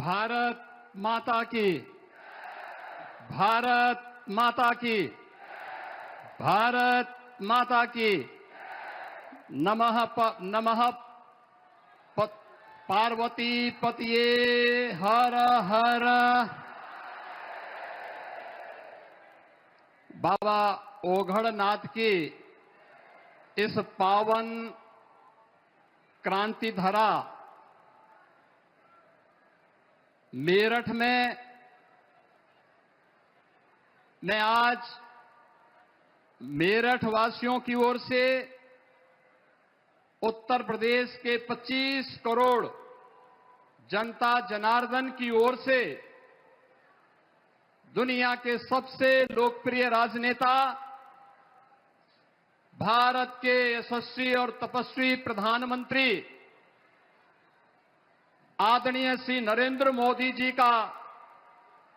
भारत माता की, भारत माता की, भारत माता की। नमः पार्वती पतिये हर हर। बाबा ओघड़नाथ की इस पावन क्रांति धरा मेरठ में मैं आज मेरठ वासियों की ओर से उत्तर प्रदेश के 25 करोड़ जनता जनार्दन की ओर से दुनिया के सबसे लोकप्रिय राजनेता, भारत के यशस्वी और तपस्वी प्रधानमंत्री आदरणीय श्री नरेंद्र मोदी जी का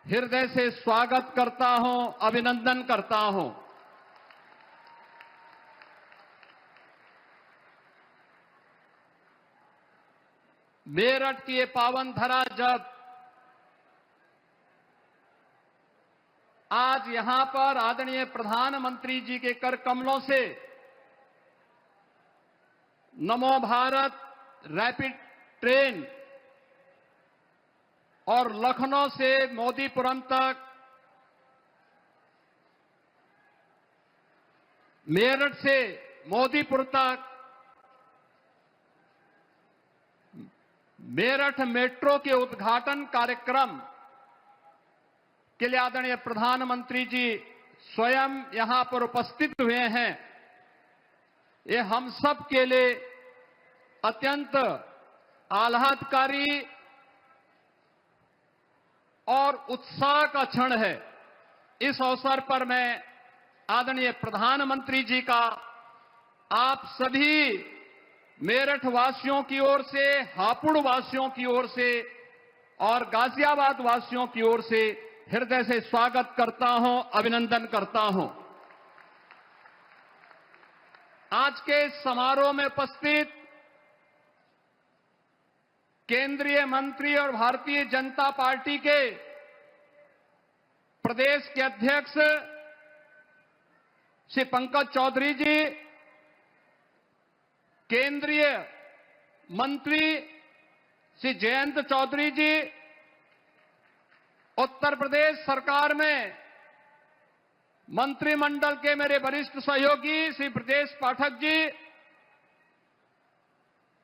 हृदय से स्वागत करता हूं, अभिनंदन करता हूं। मेरठ की ये पावन धरा जब आज यहां पर आदरणीय प्रधानमंत्री जी के कर कमलों से नमो भारत रैपिड ट्रेन और लखनऊ से मोदीपुरम तक, मेरठ से मोदीपुर तक मेरठ मेट्रो के उद्घाटन कार्यक्रम के लिए आदरणीय प्रधानमंत्री जी स्वयं यहां पर उपस्थित हुए हैं। ये हम सब के लिए अत्यंत आह्लादकारी और उत्साह का क्षण है। इस अवसर पर मैं आदरणीय प्रधानमंत्री जी का आप सभी मेरठ वासियों की ओर से, हापुड़ वासियों की ओर से और गाजियाबाद वासियों की ओर से हृदय से स्वागत करता हूं, अभिनंदन करता हूं। आज के समारोह में उपस्थित केंद्रीय मंत्री और भारतीय जनता पार्टी के प्रदेश के अध्यक्ष श्री पंकज चौधरी जी, केंद्रीय मंत्री श्री जयंत चौधरी जी, उत्तर प्रदेश सरकार में मंत्रिमंडल के मेरे वरिष्ठ सहयोगी श्री ब्रजेश पाठक जी,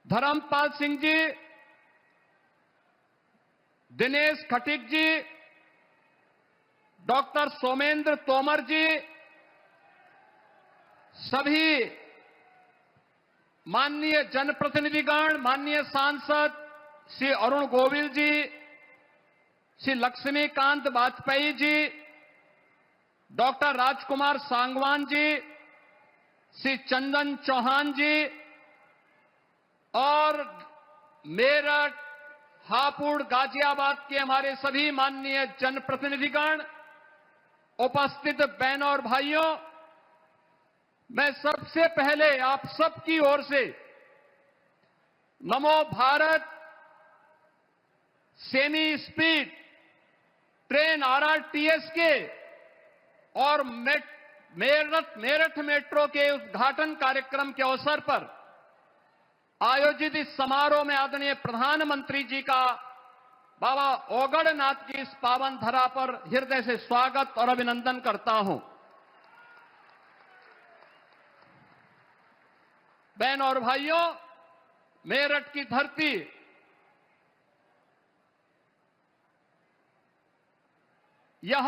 धर्मपाल सिंह जी, दिनेश खटीक जी, डॉक्टर सोमेंद्र तोमर जी, सभी माननीय जनप्रतिनिधिगण, माननीय सांसद श्री अरुण गोविल जी, श्री लक्ष्मीकांत वाजपेयी जी, डॉक्टर राजकुमार सांगवान जी, श्री चंदन चौहान जी और मेरठ, हापुड़, गाजियाबाद के हमारे सभी माननीय जनप्रतिनिधिगण, उपस्थित बहनों और भाइयों, मैं सबसे पहले आप सबकी ओर से नमो Bharat semi speed train RRTS के और मेरठ मेट्रो के उद्घाटन कार्यक्रम के अवसर पर आयोजित इस समारोह में आदरणीय प्रधानमंत्री जी का बाबा ओघड़नाथ की इस पावन धरा पर हृदय से स्वागत और अभिनंदन करता हूं। बहनों और भाइयों, मेरठ की धरती यह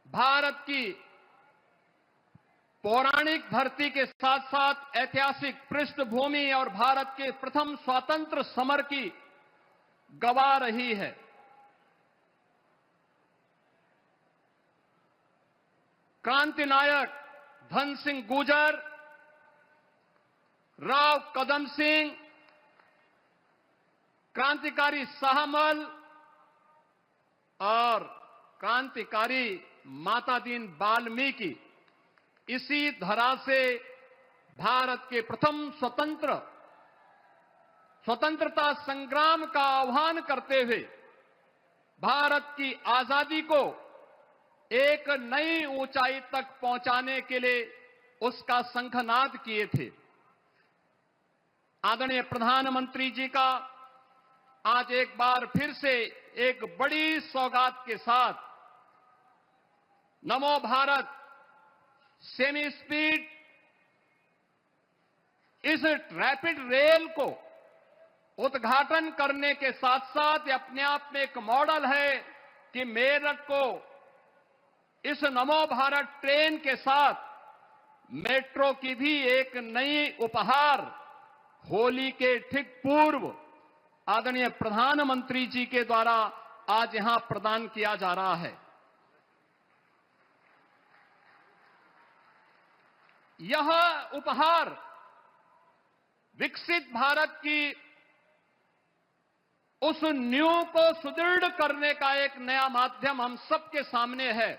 भारत की पौराणिक धरती के साथ साथ ऐतिहासिक पृष्ठभूमि और भारत के प्रथम स्वतंत्र समर की गवाह रही है। क्रांति नायक धन सिंह गुर्जर, राव कदम सिंह, क्रांतिकारी शाहमल और क्रांतिकारी माता दीन वाल्मीकि इसी धरा से भारत के प्रथम स्वतंत्र स्वतंत्रता संग्राम का आह्वान करते हुए भारत की आजादी को एक नई ऊंचाई तक पहुंचाने के लिए उसका शंखनाद किए थे। आदरणीय प्रधानमंत्री जी का आज एक बार फिर से एक बड़ी सौगात के साथ नमो भारत सेमी स्पीड इस रैपिड रेल को उद्घाटन करने के साथ साथ ये अपने आप में एक मॉडल है कि मेरठ को इस नमो भारत ट्रेन के साथ मेट्रो की भी एक नई उपहार होली के ठीक पूर्व आदरणीय प्रधानमंत्री जी के द्वारा आज यहां प्रदान किया जा रहा है। यह उपहार विकसित भारत की उस नींव को सुदृढ़ करने का एक नया माध्यम हम सबके सामने है,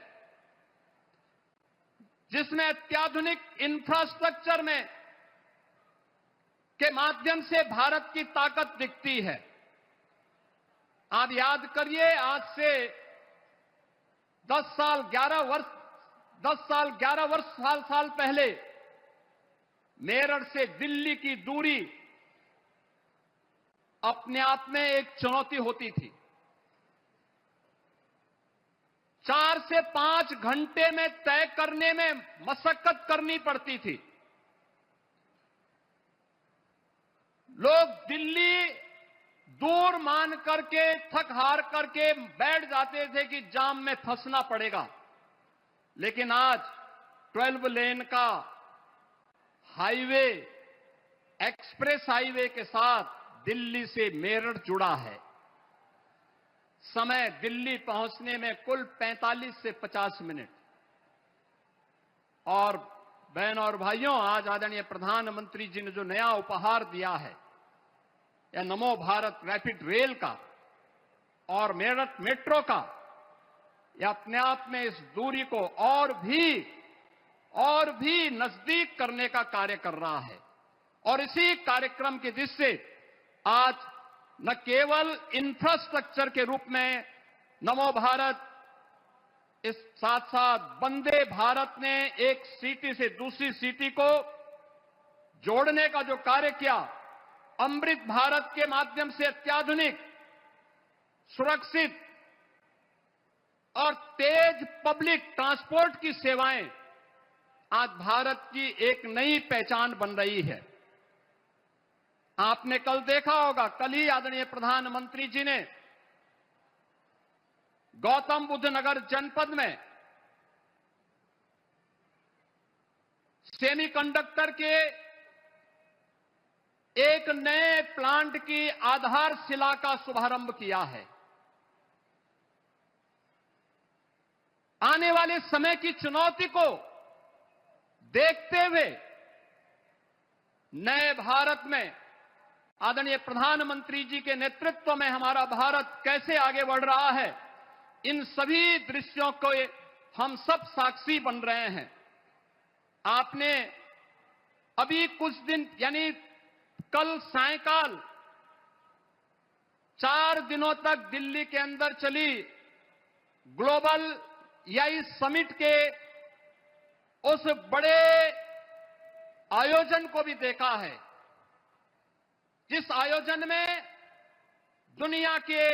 जिसमें अत्याधुनिक इंफ्रास्ट्रक्चर में के माध्यम से भारत की ताकत दिखती है। आप याद करिए, आज से 10 साल 11 साल पहले मेरठ से दिल्ली की दूरी अपने आप में एक चुनौती होती थी। 4 से 5 घंटे में तय करने में मशक्कत करनी पड़ती थी। लोग दिल्ली दूर मान करके थक हार करके बैठ जाते थे कि जाम में फंसना पड़ेगा, लेकिन आज 12 लेन का हाईवे एक्सप्रेस हाईवे के साथ दिल्ली से मेरठ जुड़ा है। समय दिल्ली पहुंचने में कुल 45 से 50 मिनट। और बहनों और भाइयों, आज आदरणीय प्रधानमंत्री जी ने जो नया उपहार दिया है, या नमो भारत रैपिड रेल का और मेरठ मेट्रो का, यह अपने आप में इस दूरी को और भी नजदीक करने का कार्य कर रहा है। और इसी कार्यक्रम के जिससे आज न केवल इंफ्रास्ट्रक्चर के रूप में नमो भारत, इस साथ साथ वंदे भारत ने एक सिटी से दूसरी सिटी को जोड़ने का जो कार्य किया, अमृत भारत के माध्यम से अत्याधुनिक, सुरक्षित और तेज पब्लिक ट्रांसपोर्ट की सेवाएं आज भारत की एक नई पहचान बन रही है। आपने कल देखा होगा, कल ही आदरणीय प्रधानमंत्री जी ने गौतम बुद्ध नगर जनपद में सेमीकंडक्टर के एक नए प्लांट की आधारशिला का शुभारंभ किया है। आने वाले समय की चुनौती को देखते हुए नए भारत में आदरणीय प्रधानमंत्री जी के नेतृत्व में हमारा भारत कैसे आगे बढ़ रहा है, इन सभी दृश्यों को हम सब साक्षी बन रहे हैं। आपने अभी कुछ दिन यानी कल सायंकाल 4 दिनों तक दिल्ली के अंदर चली ग्लोबल याई समिट के उस बड़े आयोजन को भी देखा है, जिस आयोजन में दुनिया के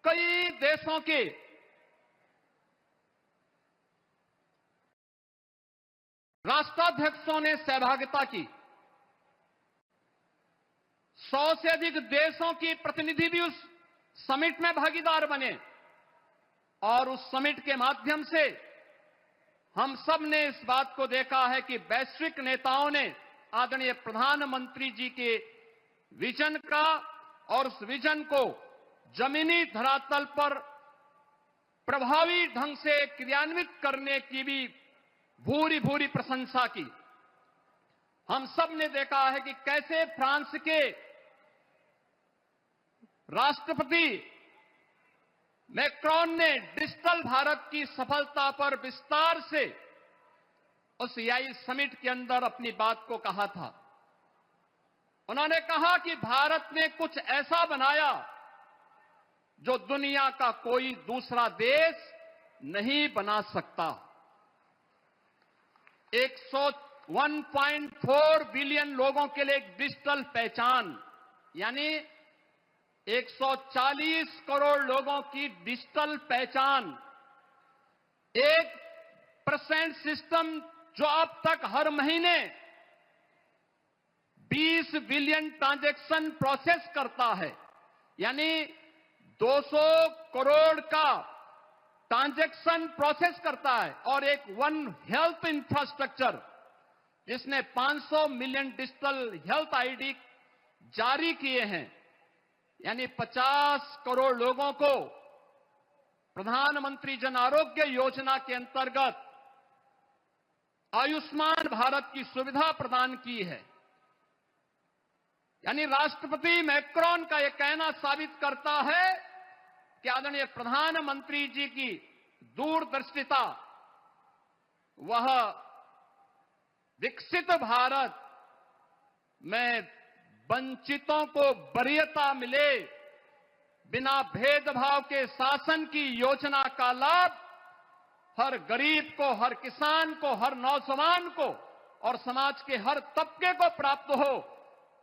कई देशों के राष्ट्राध्यक्षों ने सहभागिता की। 100 से अधिक देशों की प्रतिनिधि भी उस समिट में भागीदार बने और उस समिट के माध्यम से हम सब ने इस बात को देखा है कि वैश्विक नेताओं ने आदरणीय प्रधानमंत्री जी के विजन का और उस विजन को जमीनी धरातल पर प्रभावी ढंग से क्रियान्वित करने की भी भूरी प्रशंसा की। हम सब ने देखा है कि कैसे फ्रांस के राष्ट्रपति मैक्रोन ने डिजिटल भारत की सफलता पर विस्तार से उस याई समिट के अंदर अपनी बात को कहा था उन्होंने कहा कि भारत ने कुछ ऐसा बनाया जो दुनिया का कोई दूसरा देश नहीं बना सकता। 1.4 बिलियन लोगों के लिए एक डिजिटल पहचान, यानी 140 करोड़ लोगों की डिजिटल पहचान, 1% सिस्टम जो अब तक हर महीने 20 बिलियन ट्रांजैक्शन प्रोसेस करता है, यानी 200 करोड़ का ट्रांजैक्शन प्रोसेस करता है, और एक वन हेल्थ इंफ्रास्ट्रक्चर जिसने 500 मिलियन डिजिटल हेल्थ आईडी जारी किए हैं, यानी 50 करोड़ लोगों को प्रधानमंत्री जन आरोग्य योजना के अंतर्गत आयुष्मान भारत की सुविधा प्रदान की है। यानी राष्ट्रपति मैक्रोन का यह कहना साबित करता है कि आदरणीय प्रधानमंत्री जी की दूरदर्शिता, वह विकसित भारत में वंचितों को वरीयता मिले, बिना भेदभाव के शासन की योजना का लाभ हर गरीब को, हर किसान को, हर नौजवान को और समाज के हर तबके को प्राप्त हो।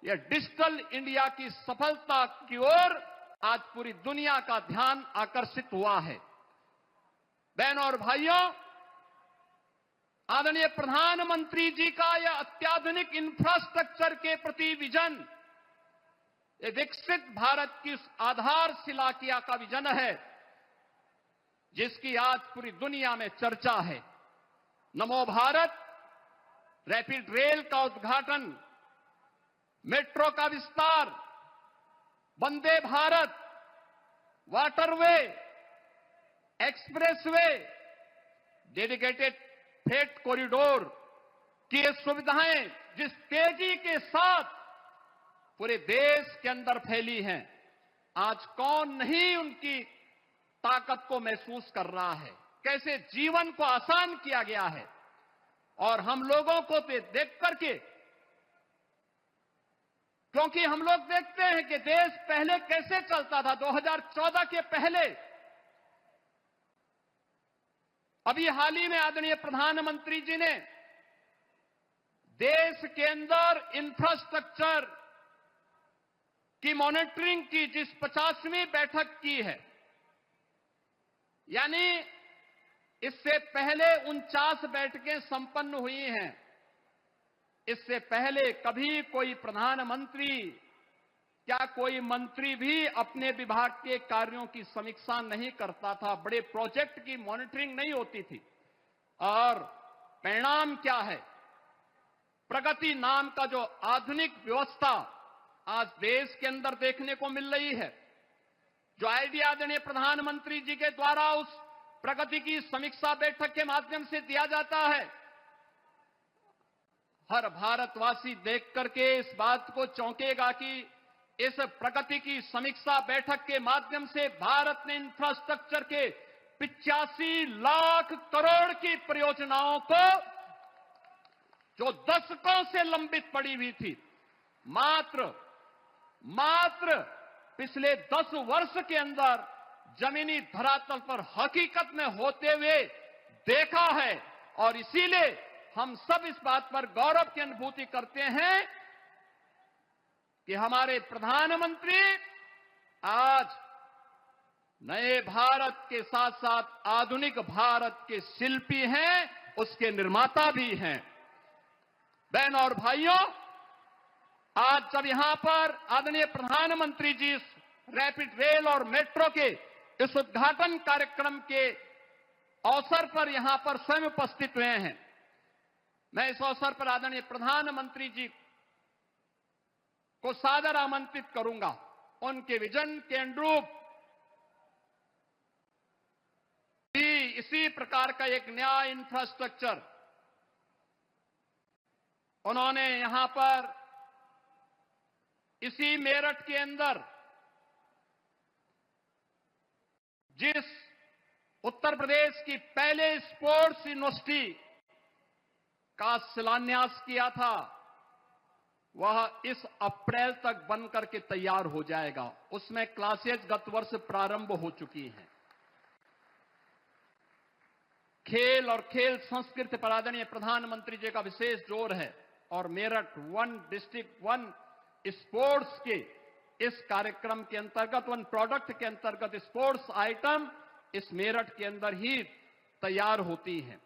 यह डिजिटल इंडिया की सफलता की ओर आज पूरी दुनिया का ध्यान आकर्षित हुआ है। बहनों और भाइयों, आदरणीय प्रधानमंत्री जी का यह अत्याधुनिक इंफ्रास्ट्रक्चर के प्रति विजन, ये विकसित भारत की उस आधारशिला का विजन है जिसकी आज पूरी दुनिया में चर्चा है। नमो भारत, रैपिड रेल का उद्घाटन, मेट्रो का विस्तार, Vande Bharat, waterway, expressway, dedicated freight corridor की ये सुविधाएं जिस तेजी के साथ पूरे देश के अंदर फैली हैं, आज कौन नहीं उनकी ताकत को महसूस कर रहा है, कैसे जीवन को आसान किया गया है। और हम लोगों को देख करके, क्योंकि हम लोग देखते हैं कि देश पहले कैसे चलता था 2014 के पहले। अभी हाल ही में आदरणीय प्रधानमंत्री जी ने देश के अंदर इंफ्रास्ट्रक्चर की मॉनिटरिंग की जिस 50वीं बैठक की है, यानी इससे पहले 49 बैठकें संपन्न हुई हैं। इससे पहले कभी कोई प्रधानमंत्री क्या कोई मंत्री भी अपने विभाग के कार्यों की समीक्षा नहीं करता था, बड़े प्रोजेक्ट की मॉनिटरिंग नहीं होती थी। और परिणाम क्या है? प्रगति नाम का जो आधुनिक व्यवस्था आज देश के अंदर देखने को मिल रही है, जो आइडिया आदरणीय प्रधानमंत्री जी के द्वारा उस प्रगति की समीक्षा बैठक के माध्यम से दिया जाता है, हर भारतवासी देख करके इस बात को चौंकेगा कि इस प्रगति की समीक्षा बैठक के माध्यम से भारत ने इंफ्रास्ट्रक्चर के 85 लाख करोड़ की परियोजनाओं को, जो दशकों से लंबित पड़ी हुई थी, मात्र पिछले 10 वर्ष के अंदर जमीनी धरातल पर हकीकत में होते हुए देखा है। और इसीलिए हम सब इस बात पर गौरव की अनुभूति करते हैं कि हमारे प्रधानमंत्री आज नए भारत के साथ साथ आधुनिक भारत के शिल्पी हैं, उसके निर्माता भी हैं। बहनों और भाइयों, आज जब यहां पर आदरणीय प्रधानमंत्री जी इस रैपिड रेल और मेट्रो के इस उद्घाटन कार्यक्रम के अवसर पर यहां पर स्वयं उपस्थित हुए हैं, मैं इस अवसर पर आदरणीय प्रधानमंत्री जी को सादर आमंत्रित करूंगा। उनके विजन के अनुरूप इसी प्रकार का एक नया इंफ्रास्ट्रक्चर उन्होंने यहां पर इसी मेरठ के अंदर जिस उत्तर प्रदेश की पहले स्पोर्ट्स यूनिवर्सिटी का शिलान्यास किया था, वह इस अप्रैल तक बन करके तैयार हो जाएगा। उसमें क्लासेज गत वर्ष प्रारंभ हो चुकी हैं। खेल और खेल संस्कृति पर आदरणीय प्रधानमंत्री जी का विशेष जोर है और मेरठ 1 डिस्ट्रिक्ट 1 स्पोर्ट्स के इस कार्यक्रम के अंतर्गत 1 प्रोडक्ट के अंतर्गत स्पोर्ट्स आइटम इस मेरठ के अंदर ही तैयार होती हैं।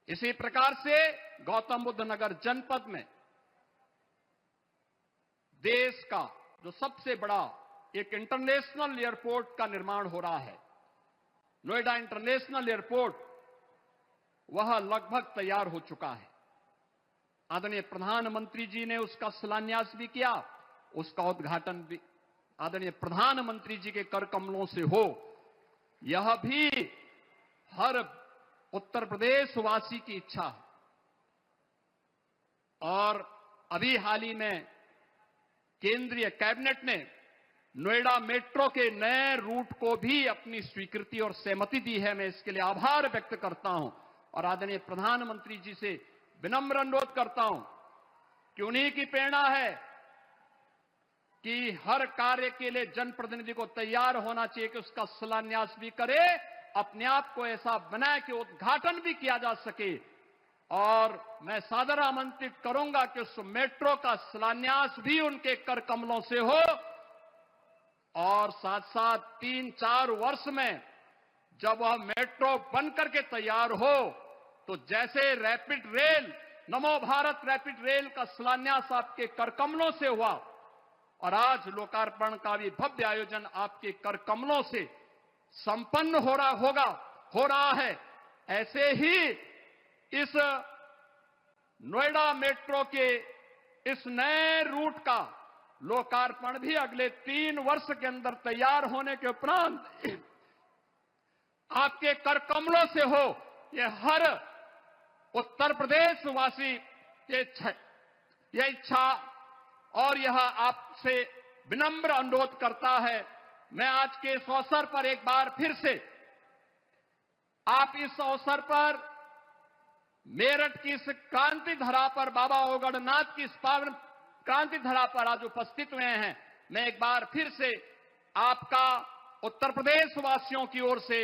इसी प्रकार से गौतम बुद्ध नगर जनपद में देश का जो सबसे बड़ा एक इंटरनेशनल एयरपोर्ट का निर्माण हो रहा है, नोएडा इंटरनेशनल एयरपोर्ट, वह लगभग तैयार हो चुका है। आदरणीय प्रधानमंत्री जी ने उसका शिलान्यास भी किया, उसका उद्घाटन भी आदरणीय प्रधानमंत्री जी के कर कमलों से हो, यह भी हर उत्तर प्रदेश वासी की इच्छा है। और अभी हाल ही में केंद्रीय कैबिनेट ने नोएडा मेट्रो के नए रूट को भी अपनी स्वीकृति और सहमति दी है। मैं इसके लिए आभार व्यक्त करता हूं और आदरणीय प्रधानमंत्री जी से विनम्र अनुरोध करता हूं कि उन्हीं की प्रेरणा है कि हर कार्य के लिए जनप्रतिनिधि को तैयार होना चाहिए कि उसका शिलान्यास भी करे, अपने आप को ऐसा बनाए कि उद्घाटन भी किया जा सके। और मैं सादर आमंत्रित करूंगा कि उस मेट्रो का शिलान्यास भी उनके कर कमलों से हो और साथ साथ 3-4 वर्ष में जब वह मेट्रो बनकर के तैयार हो तो जैसे रैपिड रेल, नमो भारत रैपिड रेल का शिलान्यास आपके कर कमलों से हुआ और आज लोकार्पण का भी भव्य आयोजन आपके कर कमलों से संपन्न हो रहा है, ऐसे ही इस नोएडा मेट्रो के इस नए रूट का लोकार्पण भी अगले 3 वर्ष के अंदर तैयार होने के उपरांत आपके कर कमलों से हो। ये हर उत्तर प्रदेश वासी ये इच्छा और यह आपसे विनम्र अनुरोध करता है। मैं आज के इस अवसर पर एक बार फिर से आप इस अवसर पर मेरठ की इस क्रांति धरा पर, बाबा ओगड़नाथ की इस पावन क्रांति धरा पर आज उपस्थित हुए हैं। मैं एक बार फिर से आपका उत्तर प्रदेश वासियों की ओर से,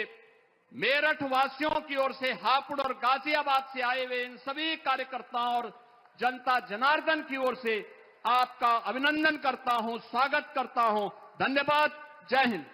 मेरठ वासियों की ओर से, हापुड़ और गाजियाबाद से आए हुए इन सभी कार्यकर्ताओं और जनता जनार्दन की ओर से आपका अभिनंदन करता हूं, स्वागत करता हूं। धन्यवाद। जय हिंद।